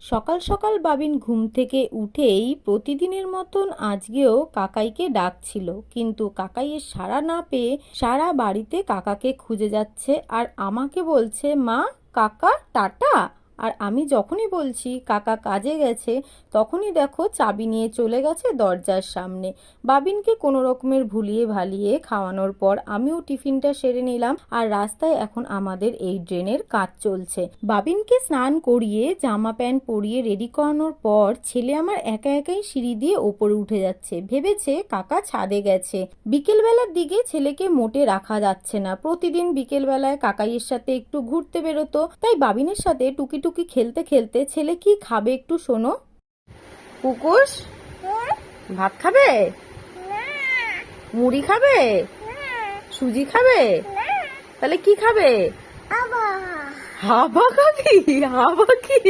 সকাল সকাল বাবিন ঘুম থেকে উঠেই প্রতিদিনের মতন আজকেও কাকাইকে ডাকছিল, কিন্তু কাকাইয়ের সাড়া না পেয়ে সারা বাড়িতে কাকাকে খুঁজে যাচ্ছে আর আমাকে বলছে, মা, কাকা টাটা। আর আমি যখনই বলছি কাকা কাজে গেছে, তখনই দেখো চাবি নিয়ে চলে গেছে দরজার সামনে। বাবিনকে কোনো রকমের ভুলিয়ে ভালিয়ে খাওয়ানোর পর আমিও টিফিনটা সেরে নিলাম, আর রাস্তায় এখন আমাদের এই ড্রেনের কাজ চলছে। বাবিনকে স্নান করিয়ে জামা প্যান্ট পরিয়ে রেডি করানোর পর ছেলে আমার একা একাই সিঁড়ি দিয়ে ওপরে উঠে যাচ্ছে, ভেবেছে কাকা ছাদে গেছে। বিকেলবেলার দিকে ছেলেকে মোটে রাখা যাচ্ছে না, প্রতিদিন বিকেলবেলায় কাকাইয়ের সাথে একটু ঘুরতে বেরোতো, তাই বাবিনের সাথে টুকি টুকি খেলতে খেলতে ছেলে কি খাবে একটু শোনো। কুকুস, ভাত খাবে? মুড়ি খাবে? সুজি খাবে? তাহলে কি খাবে? হাবা খাবি? হাবা কি?